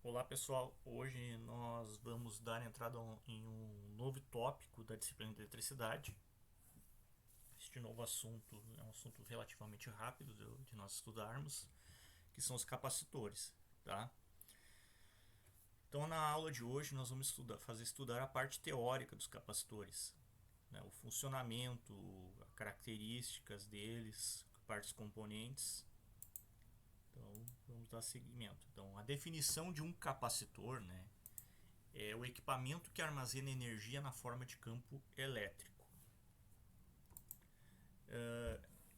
Olá pessoal, hoje nós vamos dar entrada em um novo tópico da disciplina de eletricidade. Este novo assunto é um assunto relativamente rápido de nós estudarmos, que são os capacitores, tá? Então na aula de hoje nós vamos fazer estudar a parte teórica dos capacitores, né? O funcionamento, as características deles, partes componentes. Então vamos dar seguimento. Então a definição de um capacitor, né? É o equipamento que armazena energia na forma de campo elétrico.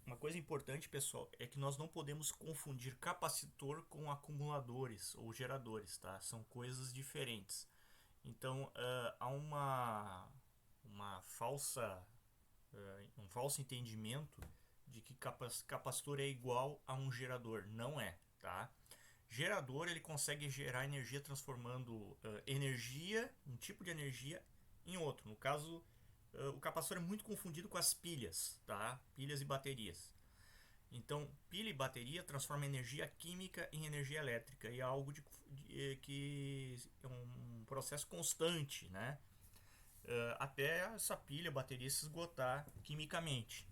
Uma coisa importante, pessoal, é que nós não podemos confundir capacitor com acumuladores ou geradores, tá? São coisas diferentes. Então, há uma falsa, um falso entendimento de que capacitor é igual a um gerador. Não é, tá? Gerador, ele consegue gerar energia transformando energia, um tipo de energia, em outro. No caso, o capacitor é muito confundido com as pilhas, tá? Pilhas e baterias. Então, pilha e bateria transformam energia química em energia elétrica e é algo que é um processo constante, né? Até essa pilha, bateria se esgotar quimicamente.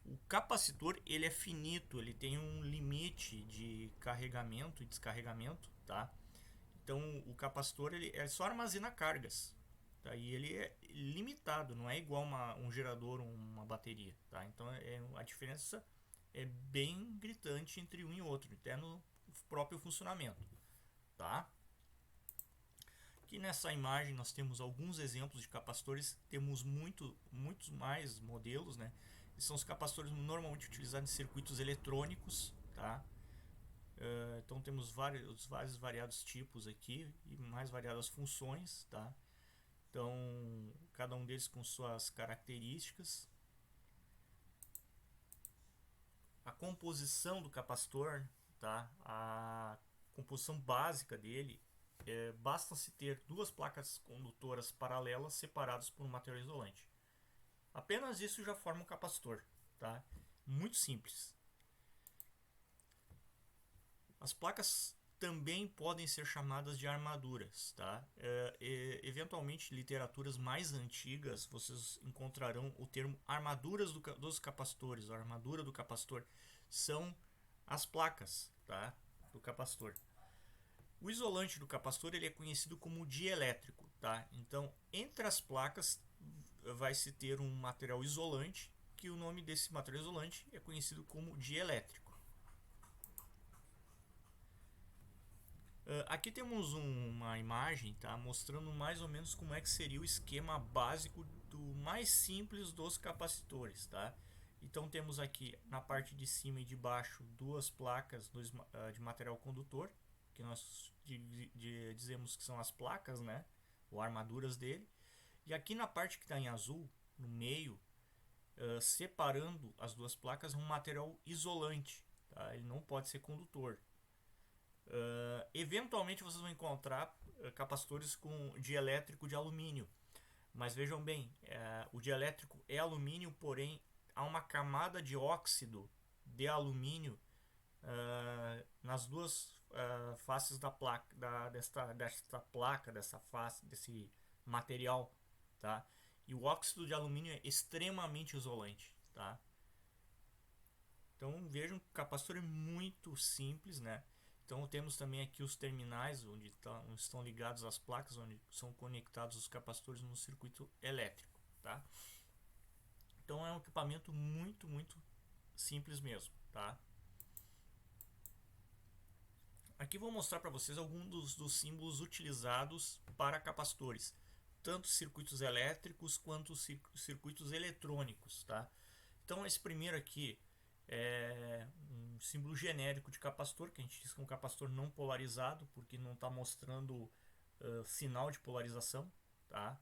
O capacitor ele é finito, ele tem um limite de carregamento e descarregamento, tá? Então o capacitor ele só armazena cargas, tá? E ele é limitado, não é igual um gerador ou uma bateria, tá? Então a diferença é bem gritante entre um e outro, até no próprio funcionamento, tá? Aqui nessa imagem nós temos alguns exemplos de capacitores, temos muitos mais modelos, né? E são os capacitores normalmente utilizados em circuitos eletrônicos, tá? Então temos vários variados tipos aqui e mais variadas funções, tá? Então cada um deles com suas características. A composição do capacitor, tá? A composição básica dele basta-se ter duas placas condutoras paralelas separadas por um material isolante. Apenas isso já forma um capacitor, tá? Muito simples. As placas também podem ser chamadas de armaduras, tá? Eventualmente, em literaturas mais antigas, vocês encontrarão o termo armaduras dos capacitores, a armadura do capacitor, são as placas, tá? Do capacitor. O isolante do capacitor ele é conhecido como dielétrico, tá? Então, entre as placas vai se ter um material isolante, que o nome desse material isolante é conhecido como dielétrico. Aqui temos uma imagem, tá, mostrando mais ou menos como é que seria o esquema básico do mais simples dos capacitores, tá? Então temos aqui na parte de cima e de baixo duas placas de material condutor, que nós dizemos que são as placas, né, ou armaduras dele. E aqui na parte que está em azul, no meio, separando as duas placas, é um material isolante, tá? Ele não pode ser condutor. Eventualmente vocês vão encontrar capacitores com dielétrico de alumínio, mas vejam bem, o dielétrico é alumínio, porém há uma camada de óxido de alumínio nas duas faces da placa, desta placa, dessa face, desse material, tá? E o óxido de alumínio é extremamente isolante, tá? Então vejam que o capacitor é muito simples, né? Então temos também aqui os terminais onde estão ligados as placas, onde são conectados os capacitores no circuito elétrico, tá? Então é um equipamento muito simples mesmo, tá? Aqui vou mostrar para vocês alguns dos símbolos utilizados para capacitores, tanto circuitos elétricos quanto circuitos eletrônicos, tá? Então esse primeiro aqui é um símbolo genérico de capacitor, que a gente diz que é um capacitor não polarizado, porque não está mostrando sinal de polarização, tá?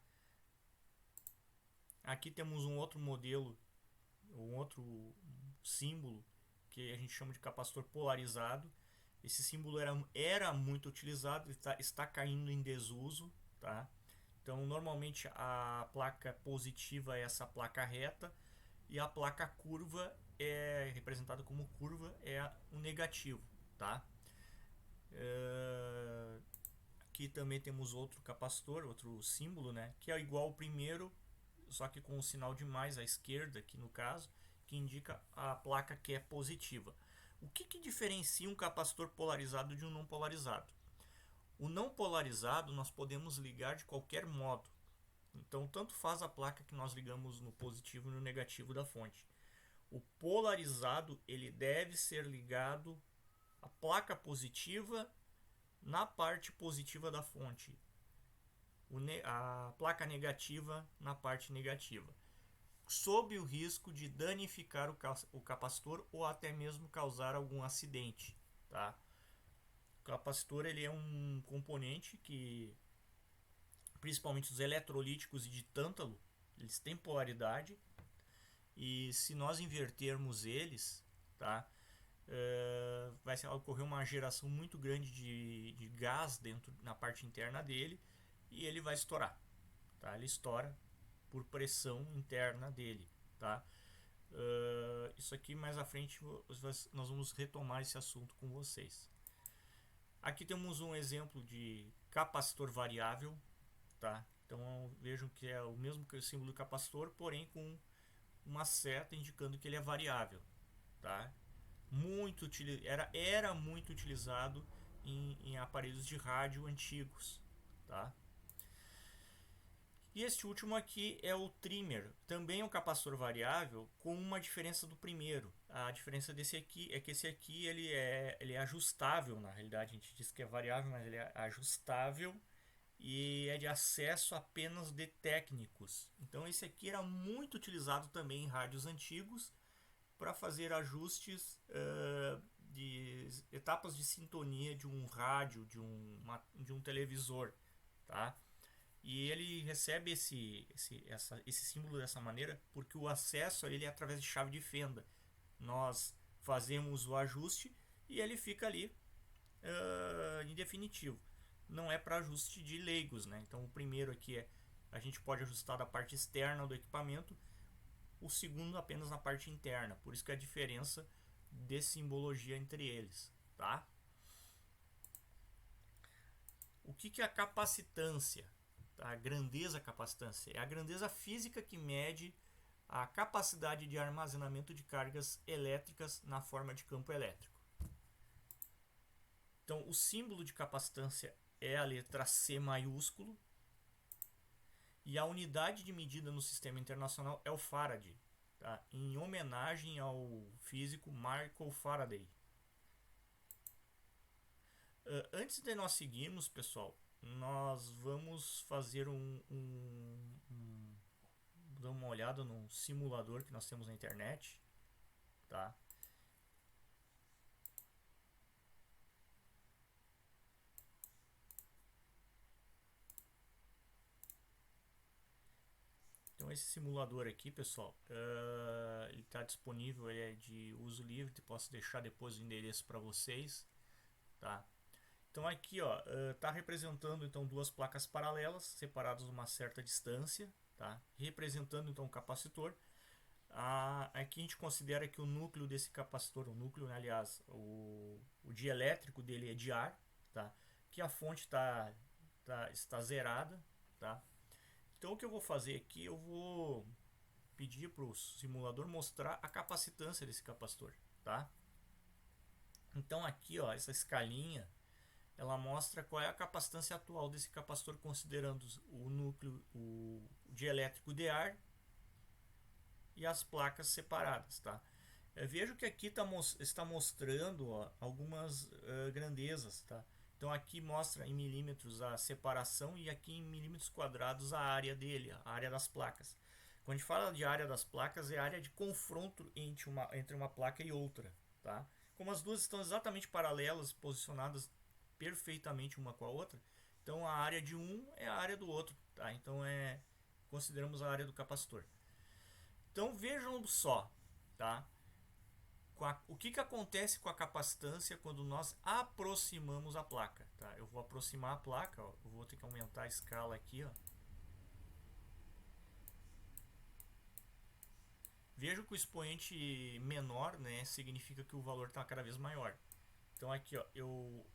Aqui temos um outro modelo, um outro símbolo que a gente chama de capacitor polarizado. Esse símbolo era muito utilizado, está caindo em desuso, tá? Então normalmente a placa positiva é essa placa reta e a placa curva é representada como curva é o negativo, tá? aqui também temos outro capacitor, outro símbolo, né, que é igual ao primeiro, só que com o sinal de mais à esquerda, aqui no caso, que indica a placa que é positiva. O que diferencia um capacitor polarizado de um não polarizado? O não polarizado nós podemos ligar de qualquer modo. Então, tanto faz a placa que nós ligamos no positivo e no negativo da fonte. O polarizado ele deve ser ligado a placa positiva na parte positiva da fonte, a placa negativa na parte negativa, sob o risco de danificar o capacitor ou até mesmo causar algum acidente, tá? O capacitor ele é um componente que, principalmente os eletrolíticos e de tântalo, eles têm polaridade, e se nós invertermos eles, tá? Vai ocorrer uma geração muito grande de gás dentro na parte interna dele e ele vai estourar, tá? Ele estoura por pressão interna dele, tá? Isso aqui mais à frente nós vamos retomar esse assunto com vocês. Aqui temos um exemplo de capacitor variável, tá? Então vejam que é o mesmo que o símbolo do capacitor, porém com uma seta indicando que ele é variável, tá? Era muito utilizado em aparelhos de rádio antigos, tá? E este último aqui é o trimmer, também é um capacitor variável com uma diferença do primeiro. A diferença desse aqui é que esse aqui ele é ajustável, na realidade a gente diz que é variável, mas ele é ajustável e é de acesso apenas de técnicos. Então esse aqui era muito utilizado também em rádios antigos para fazer ajustes de etapas de sintonia de um rádio, de um televisor, tá? E ele recebe esse símbolo dessa maneira porque o acesso a ele é através de chave de fenda. Nós fazemos o ajuste e ele fica ali em definitivo. Não é para ajuste de leigos, né? Então o primeiro aqui a gente pode ajustar da parte externa do equipamento, o segundo apenas na parte interna. Por isso que a diferença de simbologia entre eles, tá? O que é a capacitância? A grandeza capacitância é a grandeza física que mede a capacidade de armazenamento de cargas elétricas na forma de campo elétrico. Então, o símbolo de capacitância é a letra C maiúsculo e a unidade de medida no sistema internacional é o Farad, tá? Em homenagem ao físico Michael Faraday. Antes de nós seguirmos, pessoal, nós vamos fazer dar uma olhada num simulador que nós temos na internet, tá? Então esse simulador aqui, pessoal, ele está disponível, ele é de uso livre, posso deixar depois o endereço para vocês, tá? Então aqui, ó, está representando então duas placas paralelas separadas uma certa distância, tá? Representando então o capacitor. Aqui a gente considera que o núcleo desse capacitor, o núcleo, né, aliás, o dielétrico dele é de ar, tá? Que a fonte está zerada, tá? Então o que eu vou fazer aqui, eu vou pedir para o simulador mostrar a capacitância desse capacitor, tá? Então aqui, ó, essa escalinha ela mostra qual é a capacitância atual desse capacitor considerando o núcleo, o dielétrico de ar e as placas separadas, tá? Vejo que aqui está mostrando, ó, algumas grandezas, tá? Então aqui mostra em milímetros a separação e aqui em milímetros quadrados a área dele, a área das placas. Quando a gente fala de área das placas, é a área de confronto entre uma placa e outra, tá? Como as duas estão exatamente paralelas, posicionadas perfeitamente uma com a outra, então a área de um é a área do outro, tá? Então consideramos a área do capacitor. Então vejam só, tá? O que acontece com a capacitância quando nós aproximamos a placa, tá? Eu vou aproximar a placa, ó, eu vou ter que aumentar a escala aqui, ó. Veja que o expoente menor, né, significa que o valor está cada vez maior. Então aqui, ó, eu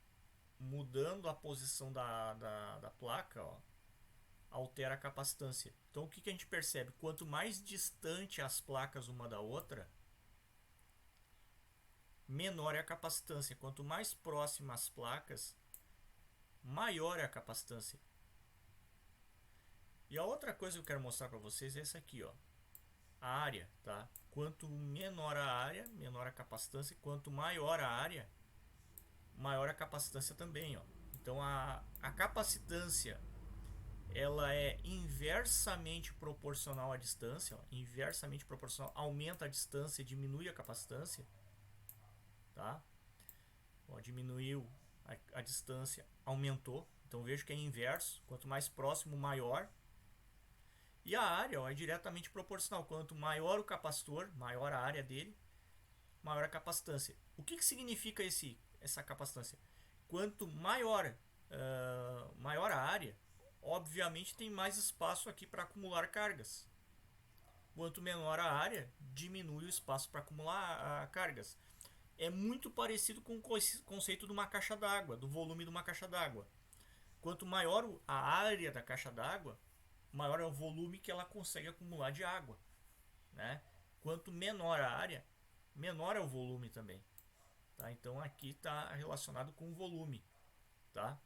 mudando a posição da placa, ó, altera a capacitância. Então o que a gente percebe? Quanto mais distante as placas uma da outra, menor é a capacitância. Quanto mais próximas as placas, maior é a capacitância. E a outra coisa que eu quero mostrar para vocês é essa aqui, ó. A área, tá? Quanto menor a área, menor a capacitância. Quanto maior a área, maior a capacitância também, ó. Então a capacitância, ela é inversamente proporcional à distância, ó. Inversamente proporcional, aumenta a distância, diminui a capacitância, tá? Ó, diminuiu a distância, aumentou. Então vejo que é inverso. Quanto mais próximo, maior. E a área, ó, é diretamente proporcional. Quanto maior o capacitor, maior a área dele, maior a capacitância. O que significa essa capacitância? Quanto maior, maior a área, obviamente tem mais espaço aqui para acumular cargas. Quanto menor a área, diminui o espaço para acumular cargas. É muito parecido com o conceito de uma caixa d'água, do volume de uma caixa d'água. Quanto maior a área da caixa d'água, maior é o volume que ela consegue acumular de água, né? Quanto menor a área, menor é o volume também, tá? Então aqui está relacionado com o volume, tá?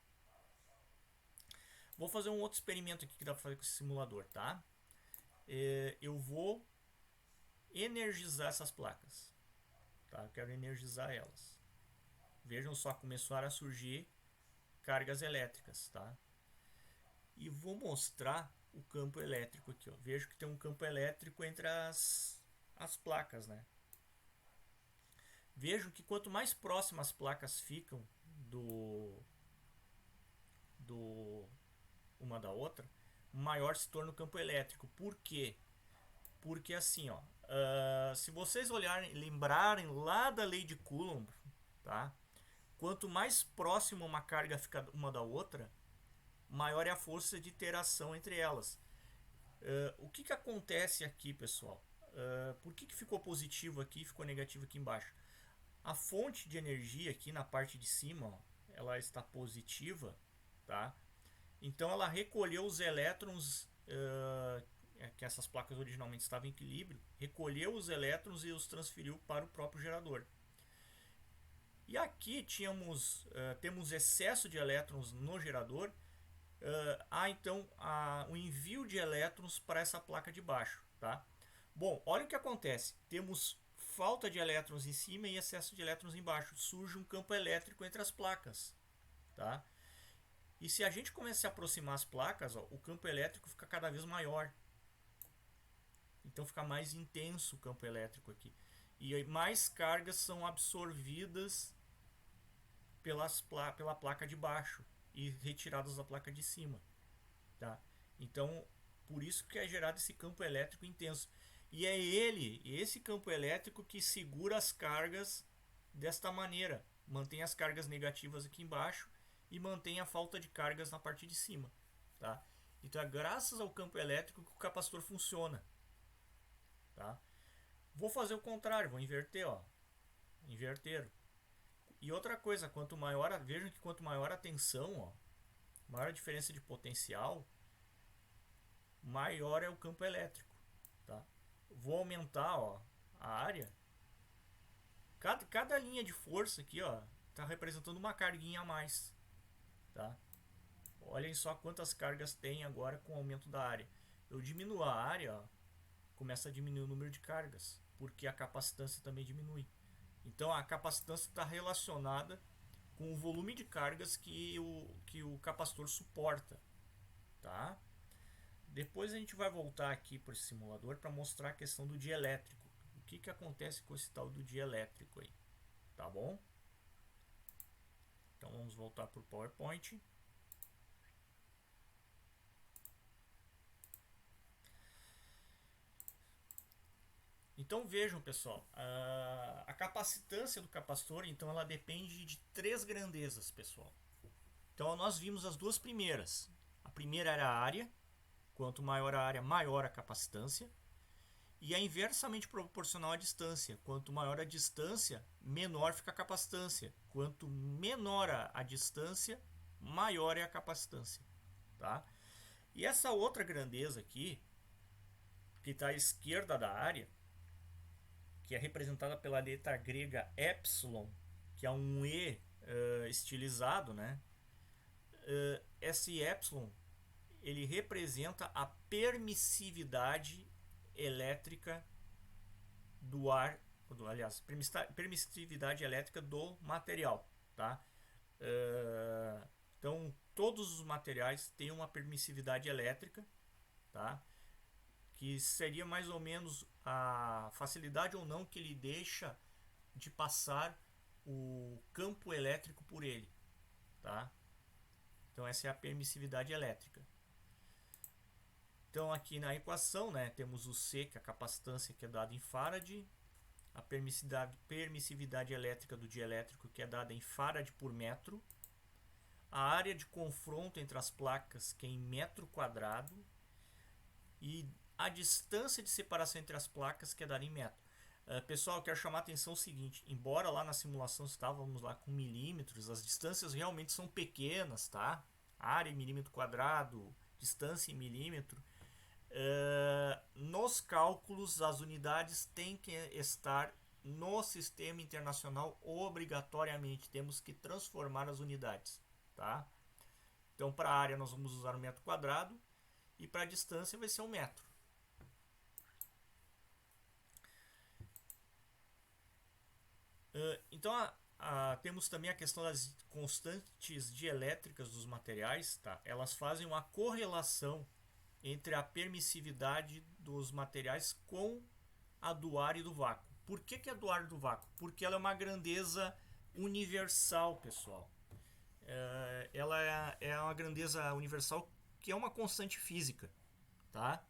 Vou fazer um outro experimento aqui que dá para fazer com esse simulador, tá? Eu vou energizar essas placas, tá? Eu quero energizar elas. Vejam só, começaram a surgir cargas elétricas, tá? E vou mostrar o campo elétrico aqui, ó. Vejo que tem um campo elétrico entre as placas, né? Vejam que quanto mais próximas as placas ficam uma da outra, maior se torna o campo elétrico. Por quê? Porque assim, ó, se vocês olharem, lembrarem lá da lei de Coulomb, tá? Quanto mais próxima uma carga fica uma da outra, maior é a força de interação entre elas. O que acontece aqui, pessoal? Por que ficou positivo aqui e ficou negativo aqui embaixo? A fonte de energia aqui na parte de cima, ó, ela está positiva, tá? Então ela recolheu os elétrons, que essas placas originalmente estavam em equilíbrio, recolheu os elétrons e os transferiu para o próprio gerador. E aqui temos excesso de elétrons no gerador. Então o envio de elétrons para essa placa de baixo, tá? Bom, olha o que acontece. Temos falta de elétrons em cima e excesso de elétrons embaixo. Surge um campo elétrico entre as placas, tá? E se a gente começar a aproximar as placas, ó, o campo elétrico fica cada vez maior. Então fica mais intenso o campo elétrico aqui. E mais cargas são absorvidas pela placa de baixo e retiradas da placa de cima, tá? Então, por isso que é gerado esse campo elétrico intenso. E é esse campo elétrico que segura as cargas desta maneira. Mantém as cargas negativas aqui embaixo e mantém a falta de cargas na parte de cima, tá? Então é graças ao campo elétrico que o capacitor funciona, tá? Vou fazer o contrário, vou inverter, ó. Inverter. E outra coisa, vejam que quanto maior a tensão, ó, maior a diferença de potencial, maior é o campo elétrico, tá? Vou aumentar, ó, a área. Cada linha de força aqui, ó, está representando uma carguinha a mais, tá? Olhem só quantas cargas tem agora com o aumento da área. Eu diminuo a área, ó, começa a diminuir o número de cargas, porque a capacitância também diminui. Então a capacitância está relacionada com o volume de cargas que o capacitor suporta, tá? Depois a gente vai voltar aqui para esse simulador para mostrar a questão do dielétrico. O que acontece com esse tal do dielétrico aí, tá bom? Então vamos voltar para o PowerPoint. Então vejam, pessoal, a capacitância do capacitor, então ela depende de três grandezas, pessoal. Então nós vimos as duas primeiras. A primeira era a área. Quanto maior a área, maior a capacitância. e é inversamente proporcional à distância. Quanto maior a distância, menor fica a capacitância. Quanto menor a distância, maior é a capacitância. Tá? E essa outra grandeza aqui, que está à esquerda da área, que é representada pela letra grega epsilon, que é um E estilizado, né? Esse epsilon ele representa a permissividade elétrica do ar, aliás, permissividade elétrica do material, tá? Então, todos os materiais têm uma permissividade elétrica, tá? Que seria mais ou menos a facilidade ou não que ele deixa de passar o campo elétrico por ele, tá? Então, essa é a permissividade elétrica. Então, aqui na equação, né, temos o C, que é a capacitância, que é dada em farad, a permissividade elétrica do dielétrico, que é dada em farad por metro, a área de confronto entre as placas, que é em metro quadrado, e a distância de separação entre as placas, que é dada em metro. Pessoal, eu quero chamar a atenção o seguinte, embora lá na simulação estávamos lá com milímetros, as distâncias realmente são pequenas, tá? Área em milímetro quadrado, distância em milímetro. Nos cálculos, as unidades têm que estar no sistema internacional obrigatoriamente. Temos que transformar as unidades, tá? Então, para a área nós vamos usar o metro quadrado e para a distância vai ser um metro. Então, temos também a questão das constantes dielétricas dos materiais, tá? Elas fazem uma correlação entre a permissividade dos materiais com a do ar e do vácuo. Por que é do ar e do vácuo? Porque ela é uma grandeza universal, pessoal. Ela é uma grandeza universal que é uma constante física, tá?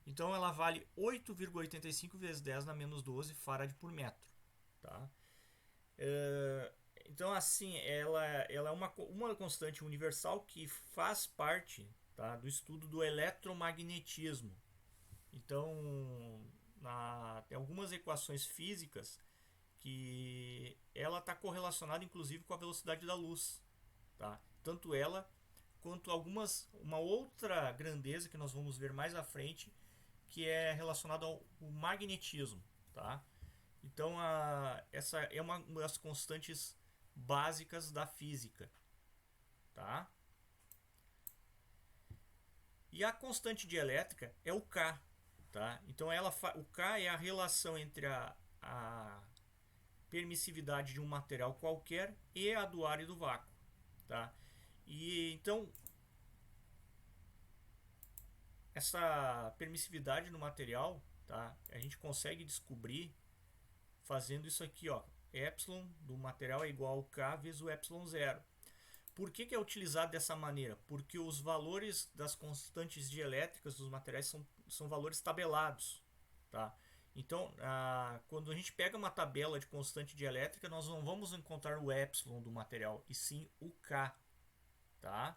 Então ela vale 8,85 vezes 10 na menos 12 farad por metro, tá? Então assim, ela é uma constante universal que faz parte, tá, do estudo do eletromagnetismo. Então, tem algumas equações físicas que ela está correlacionada inclusive com a velocidade da luz, tá? Tanto ela quanto uma outra grandeza que nós vamos ver mais à frente, que é relacionada ao magnetismo, tá? Então, essa é uma das constantes básicas da física, tá? E a constante dielétrica é o K, tá? Então, o K é a relação entre a permissividade de um material qualquer e a do ar e do vácuo, tá? E então essa permissividade no material, tá? A gente consegue descobrir fazendo isso aqui, ó. Epsilon do material é igual ao K vezes o epsilon zero. Por que é utilizado dessa maneira? Porque os valores das constantes dielétricas dos materiais são valores tabelados, tá? Então, quando a gente pega uma tabela de constante dielétrica, nós não vamos encontrar o epsilon do material, e sim o K, tá?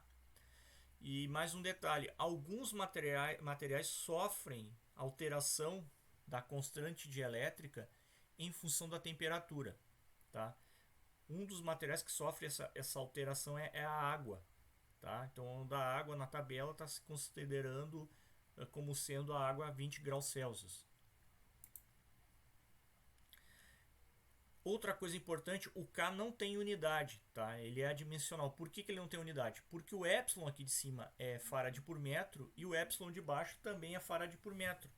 E mais um detalhe, alguns materiais sofrem alteração da constante dielétrica em função da temperatura, tá? Um dos materiais que sofre essa alteração é a água, tá? Então, da água na tabela está se considerando como sendo a água a 20 graus Celsius. Outra coisa importante, o K não tem unidade, tá? Ele é adimensional. Por que ele não tem unidade? Porque o epsilon aqui de cima é farad por metro e o epsilon de baixo também é farad por metro.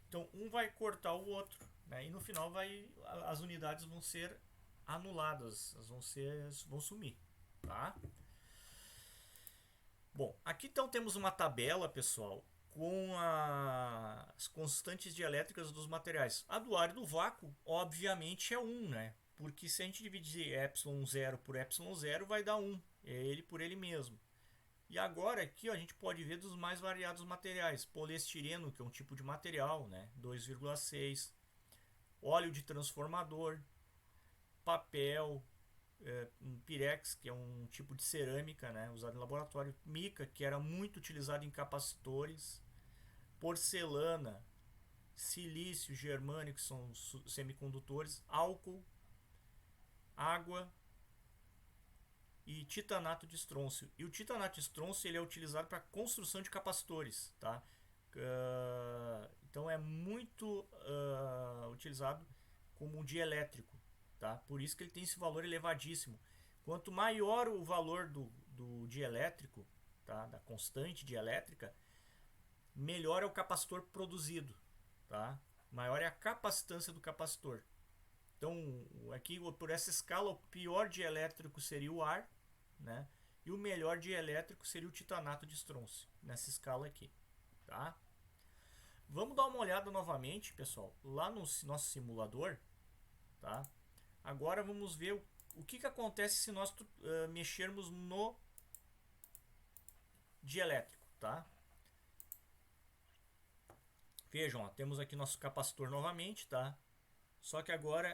Então, um vai cortar o outro, né? E no final as unidades vão ser anuladas, elas vão sumir, tá? Bom, aqui então temos uma tabela, pessoal, com as constantes dielétricas dos materiais. A do ar e do vácuo, obviamente, é 1, né? Porque se a gente dividir epsilon 0 por epsilon 0, vai dar 1. É ele por ele mesmo. E agora aqui ó, a gente pode ver dos mais variados materiais. Poliestireno, que é um tipo de material, né? 2,6. Óleo de transformador. Papel. Um pirex, que é um tipo de cerâmica, né? Usado em laboratório. Mica, que era muito utilizado em capacitores. Porcelana, silício, germânio, que são semicondutores, álcool, água e titanato de estrôncio. E o titanato de estrôncio ele é utilizado para construção de capacitores, tá? Então é muito utilizado como um dielétrico, tá? Por isso que ele tem esse valor elevadíssimo. Quanto maior o valor do dielétrico, tá? Da constante dielétrica, melhor é o capacitor produzido, tá? Maior é a capacitância do capacitor. Então, aqui por essa escala, o pior dielétrico seria o ar, né? E o melhor dielétrico seria o titanato de estrôncio, nessa escala aqui, tá? Vamos dar uma olhada novamente, pessoal, lá no nosso simulador, tá? Agora vamos ver o que acontece se nós mexermos no dielétrico, tá? Vejam, ó, temos aqui nosso capacitor novamente, tá? Só que agora,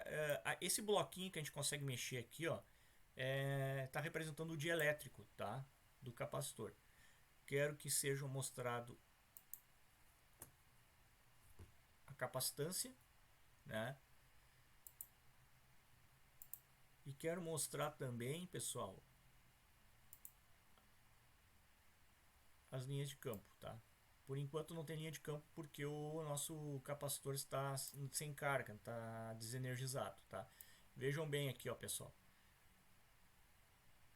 esse bloquinho que a gente consegue mexer aqui, ó, tá representando o dielétrico, tá? Do capacitor. Quero que seja mostrado a capacitância, né? E quero mostrar também, pessoal, as linhas de campo, tá? Por enquanto não tem linha de campo porque o nosso capacitor está sem carga, está desenergizado, tá? Vejam bem aqui, ó, pessoal.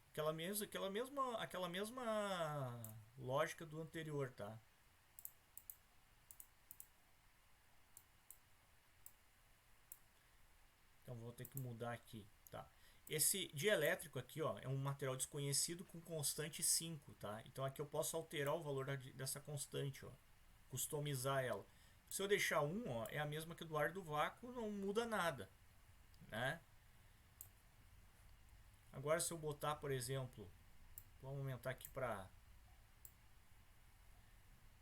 Aquela mesma lógica do anterior, tá? Então vou ter que mudar aqui, tá? Esse dielétrico aqui, ó, é um material desconhecido com constante 5, tá? Então aqui eu posso alterar o valor dessa constante, ó, customizar ela. Se eu deixar 1, ó, é a mesma que do ar do vácuo, não muda nada, né? Agora se eu botar, por exemplo, vamos aumentar aqui para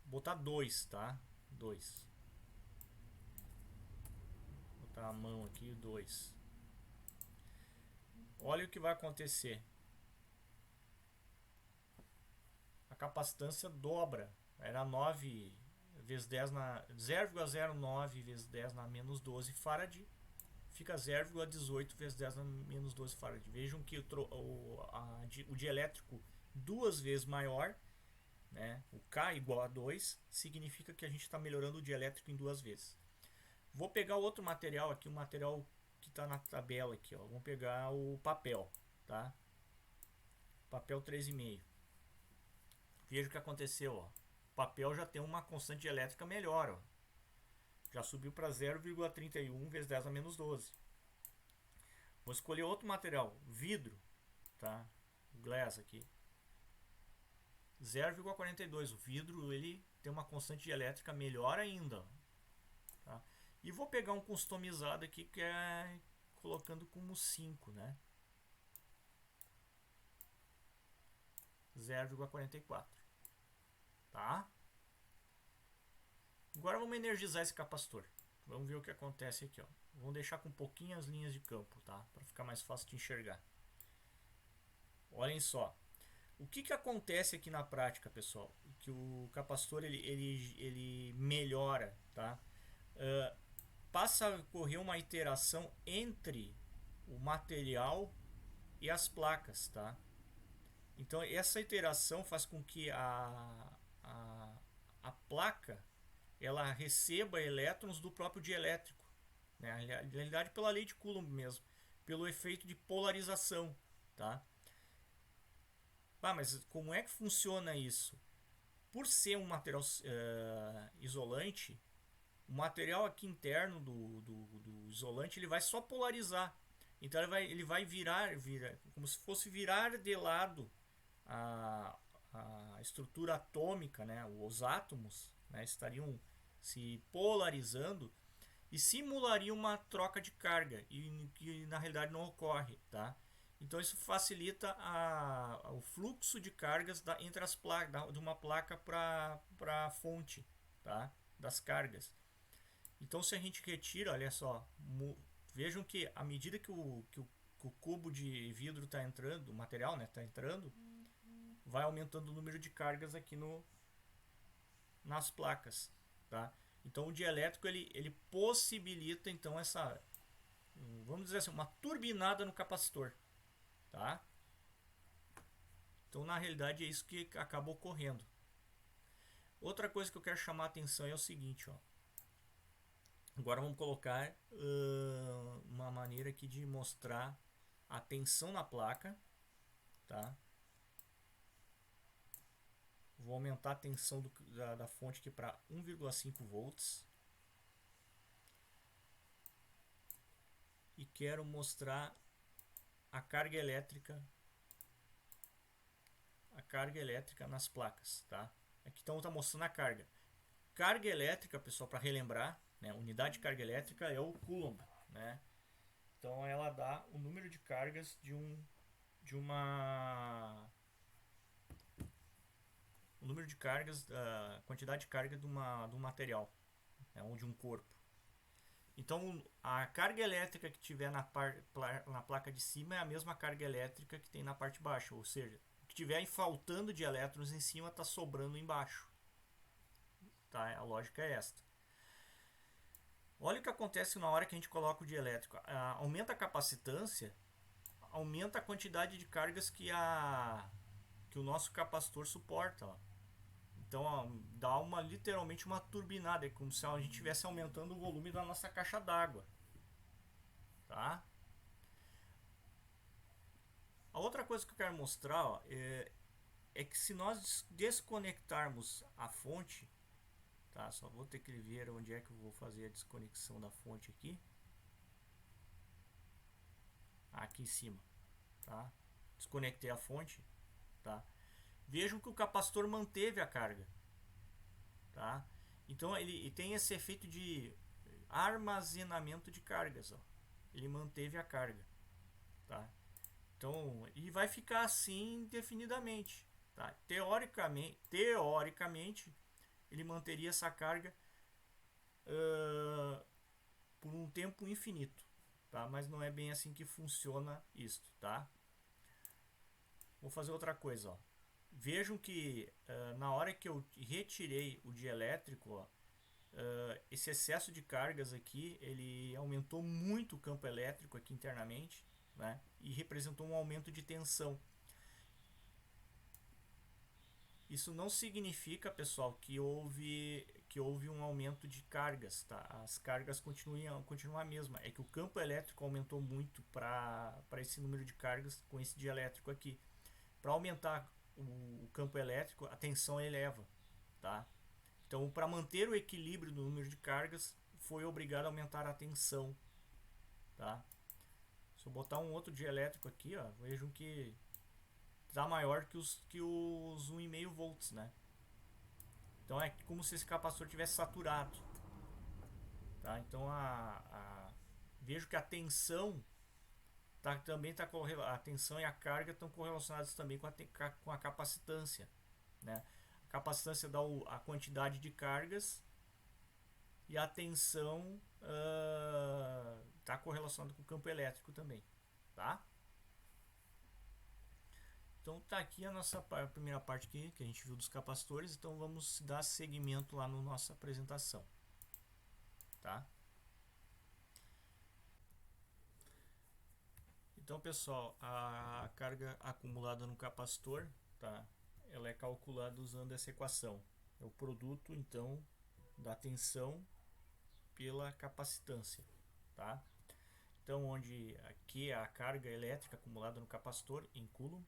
botar 2, tá? 2. Botar a mão aqui, 2. Olha o que vai acontecer. A capacitância dobra. Era 9 vezes 10 na 0,09 vezes 10 na menos 12 farad. Fica 0,18 vezes 10 na menos 12 farad. Vejam que o dielétrico duas vezes maior, né? O K igual a 2 significa que a gente está melhorando o dielétrico em duas vezes. Vou pegar outro material aqui, um material que está na tabela aqui, ó. Vamos pegar o papel, tá? Papel 3,5. Veja o que aconteceu, ó. O papel já tem uma constante elétrica melhor, ó. Já subiu para 0,31 vezes 10 a menos 12. Vou escolher outro material, vidro, tá? O glass aqui. 0,42. O vidro ele tem uma constante elétrica melhor ainda, tá? E vou pegar um customizado aqui que é colocando como 5, né? 0,44, tá? Agora vamos energizar esse capacitor. Vamos ver o que acontece aqui, ó. Vamos deixar com pouquinhas linhas de campo, tá? Para ficar mais fácil de enxergar. Olhem só. O que acontece aqui na prática, pessoal? Que o capacitor ele melhora, tá? Passa a ocorrer uma interação entre o material e as placas, tá? Então essa interação faz com que a placa ela receba elétrons do próprio dielétrico, né? Na realidade pela lei de Coulomb mesmo, pelo efeito de polarização, tá? Mas como é que funciona isso? Por ser um material isolante, o material aqui interno do isolante ele vai só polarizar. Então ele vai virar como se fosse virar de lado a estrutura atômica, né? Os átomos, né? Estariam se polarizando e simularia uma troca de carga e que na realidade não ocorre, tá? Então isso facilita o fluxo de cargas entre as placas, de uma placa para a fonte, tá? Das cargas. Então se a gente retira, olha só, vejam que à medida que o cubo de vidro está entrando, o material está entrando, vai aumentando o número de cargas aqui nas placas, tá? Então o dielétrico ele possibilita então essa, vamos dizer assim, uma turbinada no capacitor, tá? Então na realidade é isso que acaba ocorrendo. Outra coisa que eu quero chamar a atenção é o seguinte, ó. Agora vamos colocar uma maneira aqui de mostrar a tensão na placa, tá? Vou aumentar a tensão da fonte aqui para 1,5 volts. E quero mostrar a carga elétrica nas placas, tá? Aqui então está mostrando a carga. Carga elétrica, pessoal, para relembrar, né? Unidade de carga elétrica é o Coulomb, né? Então ela dá o número de cargas o número de cargas, a quantidade de carga de um material, né? Ou de um corpo. Então a carga elétrica que tiver na placa de cima é a mesma carga elétrica que tem na parte baixa, ou seja, o que tiver faltando de elétrons em cima está sobrando embaixo. Tá? A lógica é esta. Olha o que acontece na hora que a gente coloca o dielétrico. Aumenta a capacitância, aumenta a quantidade de cargas que o nosso capacitor suporta. Ó. Então ó, dá literalmente uma turbinada, é como se a gente estivesse aumentando o volume da nossa caixa d'água. Tá? A outra coisa que eu quero mostrar ó, é que se nós desconectarmos a fonte, tá? Só vou ter que ver onde é que eu vou fazer a desconexão da fonte aqui. Aqui em cima, tá? Desconectei a fonte, tá? Vejam que o capacitor manteve a carga, tá? Então ele tem esse efeito de armazenamento de cargas, ó. Ele manteve a carga, tá? Então, e vai ficar assim indefinidamente, tá? Teoricamente, ele manteria essa carga por um tempo infinito, tá? Mas não é bem assim que funciona isto, tá? Vou fazer outra coisa, ó. Vejam que na hora que eu retirei o dielétrico, ó, esse excesso de cargas aqui, ele aumentou muito o campo elétrico aqui internamente, né? E representou um aumento de tensão. Isso não significa, pessoal, que houve um aumento de cargas, tá? As cargas continuam a mesma. É que o campo elétrico aumentou muito para esse número de cargas com esse dielétrico aqui. Para aumentar o campo elétrico, a tensão eleva, tá? Então, para manter o equilíbrio do número de cargas, foi obrigado a aumentar a tensão, tá? Se eu botar um outro dielétrico aqui, ó, vejam que está maior que os 1,5 volts, né? Então é como se esse capacitor tivesse saturado, tá? Então vejo que a tensão também está a tensão e a carga estão correlacionadas também com a capacitância, né? A capacitância dá a quantidade de cargas e a tensão está correlacionada com o campo elétrico também, tá? Então tá aqui a nossa primeira parte aqui, que a gente viu dos capacitores. Então vamos dar seguimento lá na nossa apresentação, tá? Então pessoal, a carga acumulada no capacitor, tá? Ela é calculada usando essa equação. É o produto então da tensão pela capacitância, tá? Então onde aqui é a carga elétrica acumulada no capacitor em Coulomb,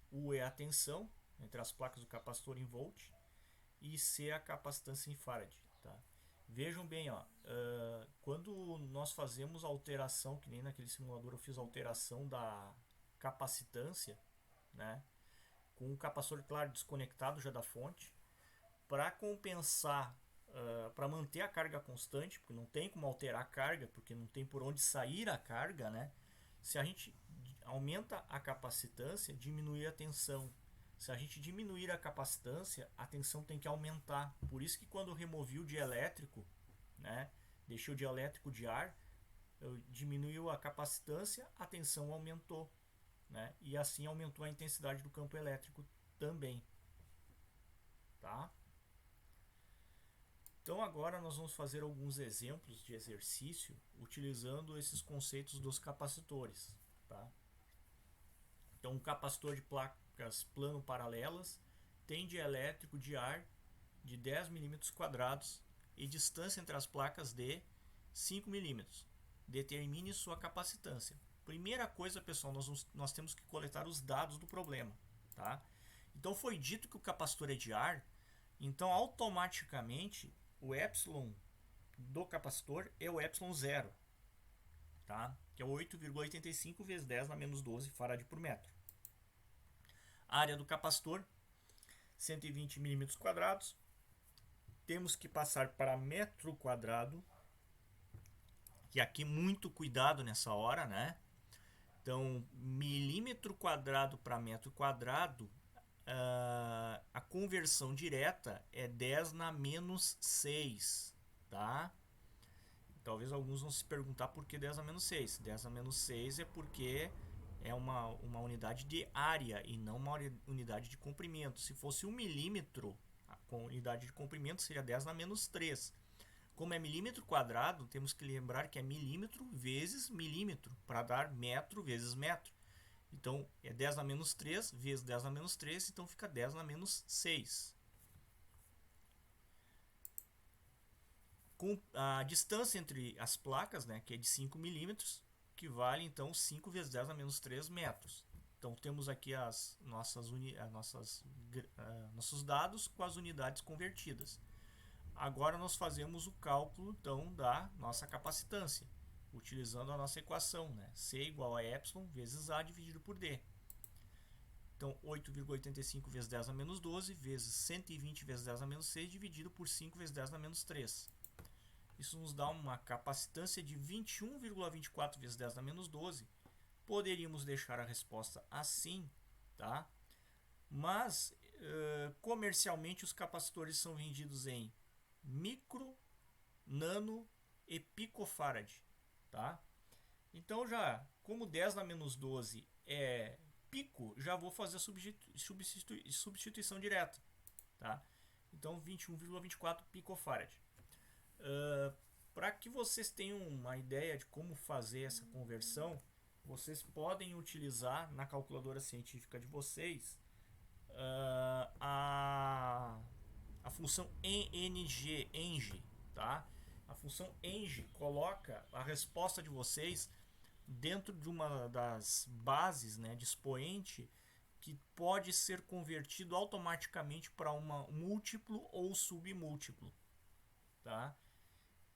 U é a tensão entre as placas do capacitor em volt e C é a capacitância em farad, tá? Vejam bem, ó, quando nós fazemos a alteração, que nem naquele simulador eu fiz a alteração da capacitância, né, com o capacitor, claro, desconectado já da fonte, para compensar, para manter a carga constante, porque não tem como alterar a carga, porque não tem por onde sair a carga, né? Se a gente aumenta a capacitância, diminui a tensão. Se a gente diminuir a capacitância, a tensão tem que aumentar. Por isso que quando eu removi o dielétrico, né, deixei o dielétrico de ar, eu diminuiu a capacitância, a tensão aumentou, né? E assim aumentou a intensidade do campo elétrico também, tá? Então agora nós vamos fazer alguns exemplos de exercício utilizando esses conceitos dos capacitores, tá? Então um capacitor de placas plano paralelas tem dielétrico de ar de 10 milímetros quadrados e distância entre as placas de 5 milímetros. Determine sua capacitância. Primeira coisa, pessoal, nós temos que coletar os dados do problema, tá? Então foi dito que o capacitor é de ar, então automaticamente o epsilon do capacitor é o epsilon zero, tá? Que é 8,85 vezes 10 na menos 12 farad por metro. A área do capacitor, 120 milímetros quadrados. Temos que passar para metro quadrado, e aqui muito cuidado nessa hora, né? Então, milímetro quadrado para metro quadrado, a conversão direta é 10 na menos 6, tá? Talvez alguns vão se perguntar por que 10 na menos 6. 10 na menos 6 é porque é uma unidade de área e não uma unidade de comprimento. Se fosse 1 milímetro, com unidade de comprimento seria 10 na menos 3. Como é milímetro quadrado, temos que lembrar que é milímetro vezes milímetro, para dar metro vezes metro. Então, é 10 na menos 3 vezes 10 na menos 3, então fica 10 na menos 6. Com a distância entre as placas, né, que é de 5 milímetros, que vale, então, 5 vezes 10 na menos 3 metros. Então, temos aqui nossos dados com as unidades convertidas. Agora nós fazemos o cálculo então da nossa capacitância, utilizando a nossa equação, né? C igual a epsilon vezes A dividido por D. Então 8,85 vezes 10 na menos 12 vezes 120 vezes 10 na menos 6 dividido por 5 vezes 10 na menos 3. Isso nos dá uma capacitância de 21,24 vezes 10 na menos 12. Poderíamos deixar a resposta assim, tá? Mas comercialmente os capacitores são vendidos em micro, nano e picofarad, tá? Então já, como 10 na menos 12 é pico, já vou fazer a substituição direta, tá? Então 21,24 picofarad. Para que vocês tenham uma ideia de como fazer essa conversão, vocês podem utilizar na calculadora científica de vocês a função ENG, tá? A função ENG coloca a resposta de vocês dentro de uma das bases, né, de expoente, que pode ser convertido automaticamente para um múltiplo ou submúltiplo, tá?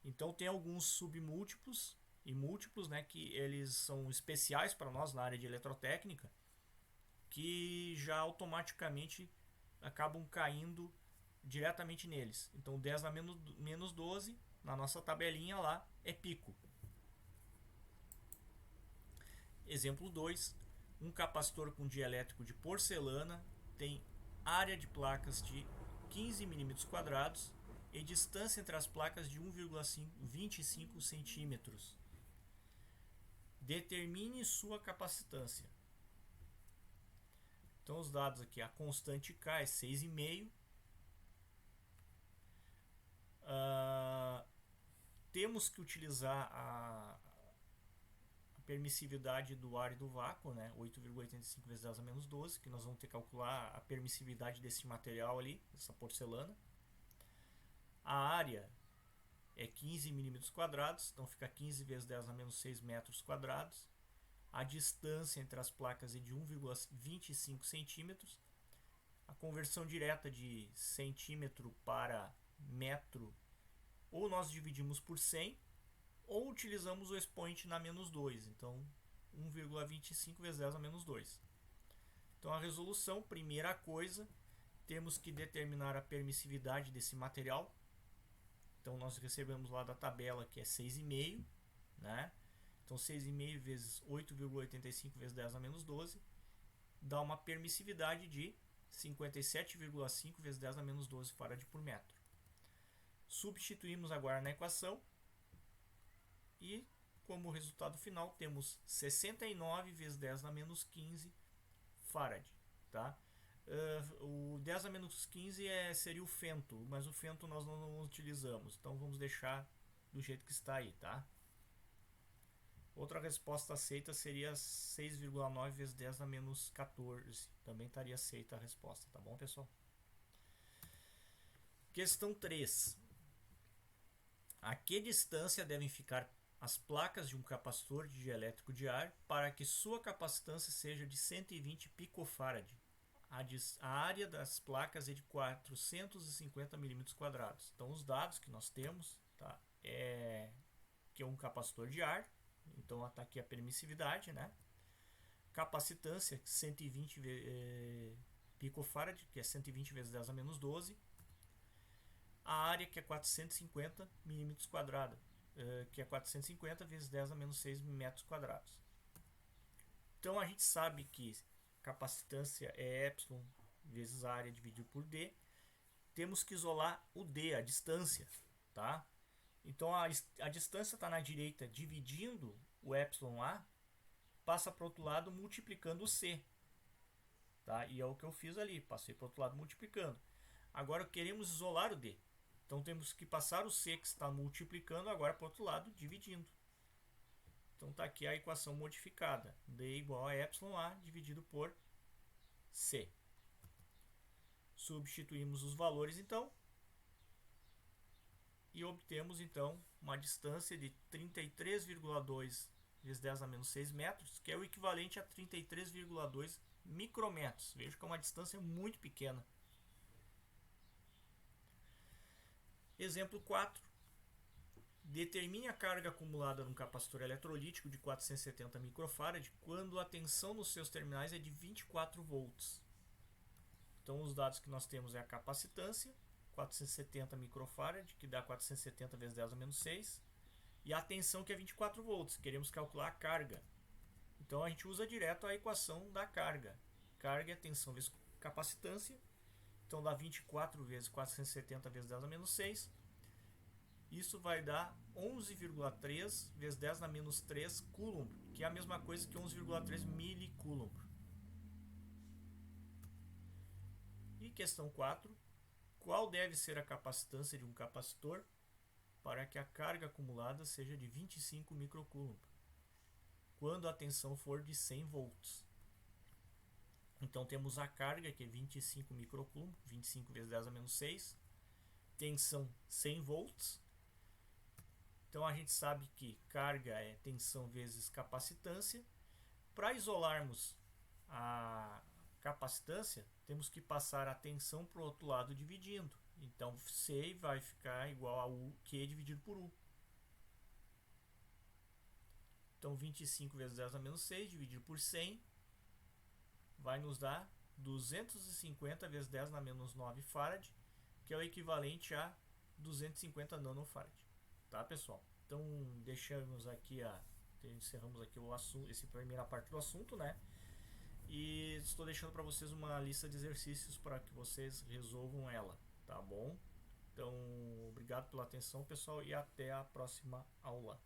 Então tem alguns submúltiplos e múltiplos, né, que eles são especiais para nós na área de eletrotécnica, que já automaticamente acabam caindo diretamente neles. Então 10 na menos 12 na nossa tabelinha lá é pico. Exemplo 2, um capacitor com dielétrico de porcelana tem área de placas de 15 milímetros quadrados e distância entre as placas de 1,25 centímetros. Determine sua capacitância. Então os dados aqui, a constante K é 6,5. Temos que utilizar a permissividade do ar e do vácuo, né? 8,85 vezes 10 a menos 12, que nós vamos ter que calcular a permissividade desse material ali, essa porcelana. A área é 15 milímetros quadrados, então fica 15 vezes 10 a menos 6 metros quadrados. A distância entre as placas é de 1,25 centímetros. A conversão direta de centímetro para metro, ou nós dividimos por 100, ou utilizamos o expoente na menos 2. Então, 1,25 vezes 10 a menos 2. Então, a resolução, primeira coisa, temos que determinar a permissividade desse material. Então, nós recebemos lá da tabela que é 6,5, né? Então 6,5 vezes 8,85 vezes 10 a menos 12 dá uma permissividade de 57,5 vezes 10 a menos 12 farad por metro. Substituímos agora na equação e como resultado final temos 69 vezes 10 a menos 15 farad, tá? O 10 a menos 15 seria o fento, mas o fento nós não utilizamos, então vamos deixar do jeito que está aí, tá? Outra resposta aceita seria 6,9 vezes 10 a menos 14. Também estaria aceita a resposta, tá bom, pessoal? Questão 3. A que distância devem ficar as placas de um capacitor de dielétrico de ar para que sua capacitância seja de 120 picofarad? A área das placas é de 450 milímetros quadrados. Então, os dados que nós temos, tá, que é um capacitor de ar. Então, está aqui a permissividade, né? Capacitância, 120 picofarad, que é 120 vezes 10 a menos 12. A área, que é 450 milímetros quadrados, que é 450 vezes 10 a menos 6 metros quadrados. Então, a gente sabe que capacitância é epsilon vezes a área dividido por D. Temos que isolar o D, a distância, tá? Então a distância está na direita dividindo o epsilon A, passa para o outro lado multiplicando o C. Tá? E é o que eu fiz ali, passei para o outro lado multiplicando. Agora queremos isolar o D. Então temos que passar o C que está multiplicando agora para o outro lado dividindo. Então está aqui a equação modificada. D igual a epsilon A dividido por C. Substituímos os valores então. E obtemos então uma distância de 33,2 vezes 10 a menos 6 metros, que é o equivalente a 33,2 micrometros. Veja que é uma distância muito pequena. Exemplo 4. Determine a carga acumulada num capacitor eletrolítico de 470 microfarad quando a tensão nos seus terminais é de 24 volts. Então os dados que nós temos é a capacitância, 470 microfarad, que dá 470 vezes 10 a menos 6, e a tensão, que é 24 volts. Queremos calcular a carga. Então a gente usa direto a equação da carga. Carga é tensão vezes capacitância. Então dá 24 vezes 470 vezes 10 a menos 6. Isso vai dar 11,3 vezes 10 a menos 3 coulomb, que é a mesma coisa que 11,3 milicoulomb. E questão 4. Qual deve ser a capacitância de um capacitor para que a carga acumulada seja de 25 microcoulomb, quando a tensão for de 100 volts? Então temos a carga, que é 25 microcoulomb, 25 vezes 10 a menos 6, tensão 100 volts. Então a gente sabe que carga é tensão vezes capacitância. Para isolarmos a capacitância, temos que passar a tensão para o outro lado dividindo. Então C vai ficar igual a U, Q dividido por U. Então 25 vezes 10 a menos 6 dividido por 100 vai nos dar 250 vezes 10 na menos 9 farad, que é o equivalente a 250 nanofarad. Tá, pessoal? Então encerramos aqui o assunto, essa primeira parte do assunto, né? E estou deixando para vocês uma lista de exercícios para que vocês resolvam ela, tá bom? Então, obrigado pela atenção, pessoal, e até a próxima aula.